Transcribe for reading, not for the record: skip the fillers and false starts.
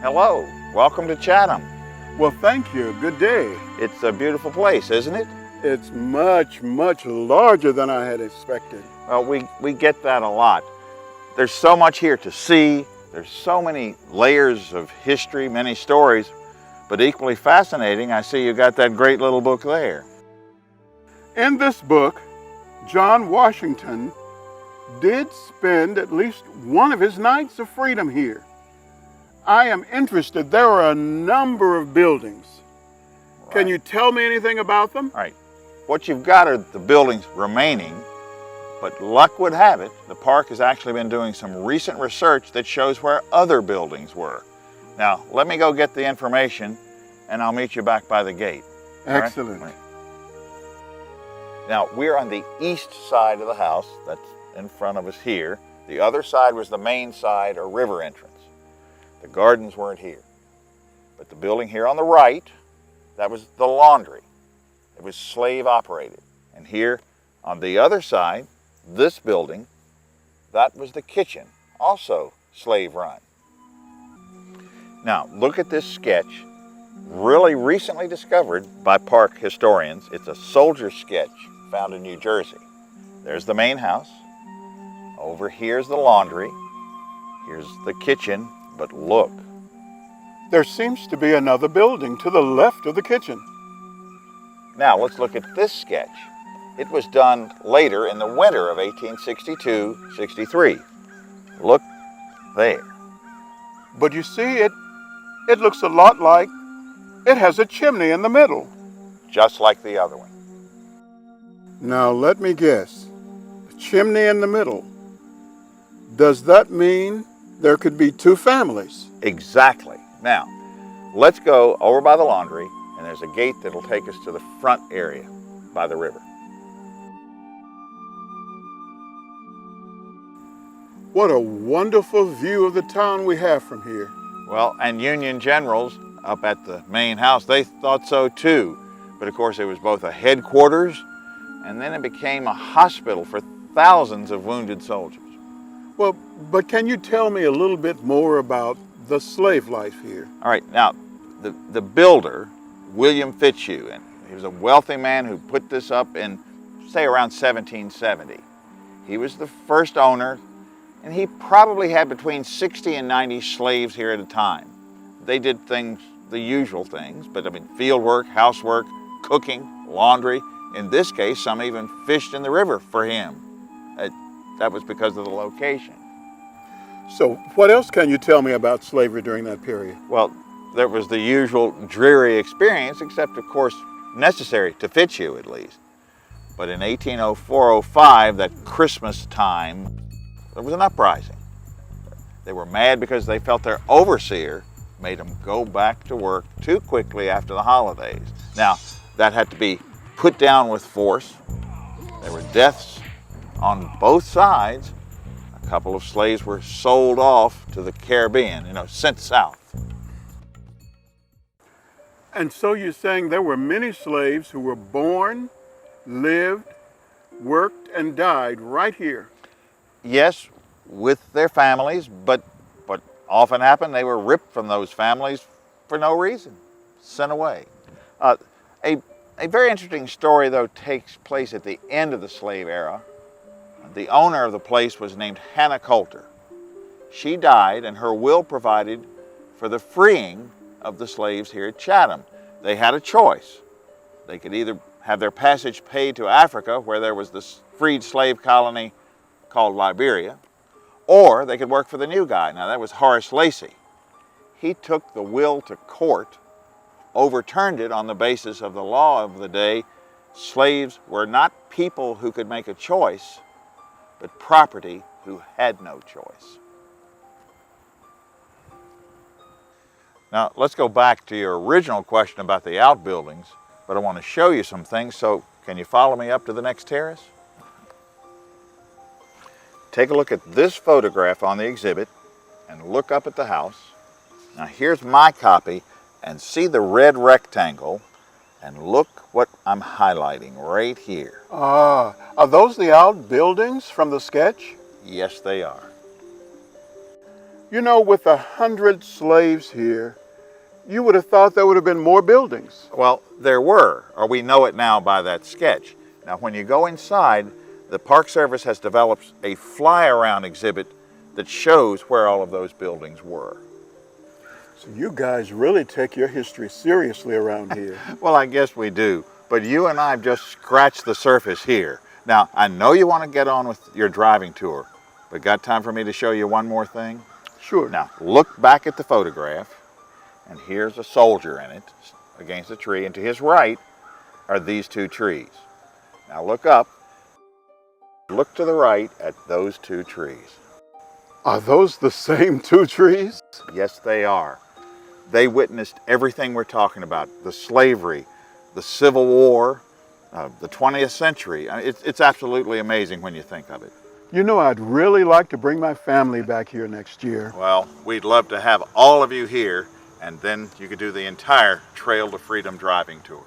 Hello, welcome to Chatham. Well, thank you. Good day. It's a beautiful place, isn't it? It's much, much larger than I had expected. Well, we get that a lot. There's so much here to see. There's so many layers of history, many stories, but equally fascinating, I see you got that great little book there. In this book, John Washington did spend at least one of his nights of freedom here. I am interested. There are a number of buildings. Right. Can you tell me anything about them? All right. What you've got are the buildings remaining, but luck would have it, the park has actually been doing some recent research that shows where other buildings were. Now, let me go get the information, and I'll meet you back by the gate. Excellent. Right? Now, we're on the east side of the house. That's in front of us here. The other side was the main side or river entrance. The gardens weren't here. But the building here on the right, that was the laundry. It was slave operated. And here on the other side, this building, that was the kitchen, also slave run. Now, look at this sketch, really recently discovered by park historians. It's a soldier sketch found in New Jersey. There's the main house. Over here's the laundry. Here's the kitchen, but look. There seems to be another building to the left of the kitchen. Now, let's look at this sketch. It was done later in the winter of 1862-63. Look there. But you see, it looks a lot like it has a chimney in the middle. Just like the other one. Now, let me guess. A chimney in the middle. Does that mean there could be two families? Exactly. Now, let's go over by the laundry, and there's a gate that'll take us to the front area by the river. What a wonderful view of the town we have from here. Well, and Union generals up at the main house, they thought so too. But of course, it was both a headquarters, and then it became a hospital for thousands of wounded soldiers. Well, but can you tell me a little bit more about the slave life here? All right, now, the builder, William Fitzhugh, and he was a wealthy man who put this up in, say, around 1770. He was the first owner, and he probably had between 60 and 90 slaves here at a time. They did things, the usual things, but I mean, field work, housework, cooking, laundry. In this case, some even fished in the river for him. That was because of the location. So what else can you tell me about slavery during that period? Well, there was the usual dreary experience, except of course necessary to Fitzhugh at least. But in 1804-05, that Christmas time, there was an uprising. They were mad because they felt their overseer made them go back to work too quickly after the holidays. Now, that had to be put down with force. There were deaths on both sides. A couple of slaves were sold off to the Caribbean, sent south. And so you're saying there were many slaves who were born, lived, worked, and died right here? Yes, with their families, but what often happened, they were ripped from those families for no reason, sent away. A very interesting story, though, takes place at the end of the slave era. The owner of the place was named Hannah Coulter. She died, and her will provided for the freeing of the slaves here at Chatham. They had a choice. They could either have their passage paid to Africa, where there was this freed slave colony called Liberia, or they could work for the new guy. Now, that was Horace Lacey. He took the will to court, overturned it on the basis of the law of the day. Slaves were not people who could make a choice, but property who had no choice. Now, let's go back to your original question about the outbuildings, but I want to show you some things, so can you follow me up to the next terrace? Take a look at this photograph on the exhibit and look up at the house. Now, here's my copy, and see the red rectangle, and look what I'm highlighting right here. Ah, are those the outbuildings from the sketch? Yes, they are. You know, with 100 slaves here, you would have thought there would have been more buildings. Well, there were, or we know it now by that sketch. Now, when you go inside, the Park Service has developed a fly-around exhibit that shows where all of those buildings were. So you guys really take your history seriously around here. Well, I guess we do, but you and I have just scratched the surface here. Now, I know you want to get on with your driving tour, but got time for me to show you one more thing? Sure. Now, look back at the photograph, and here's a soldier in it against a tree, and to his right are these two trees. Now look up, look to the right at those two trees. Are those the same two trees? Yes, they are. They witnessed everything we're talking about, the slavery, the Civil War, the 20th century. It's absolutely amazing when you think of it. You know, I'd really like to bring my family back here next year. Well, we'd love to have all of you here, and then you could do the entire Trail to Freedom driving tour.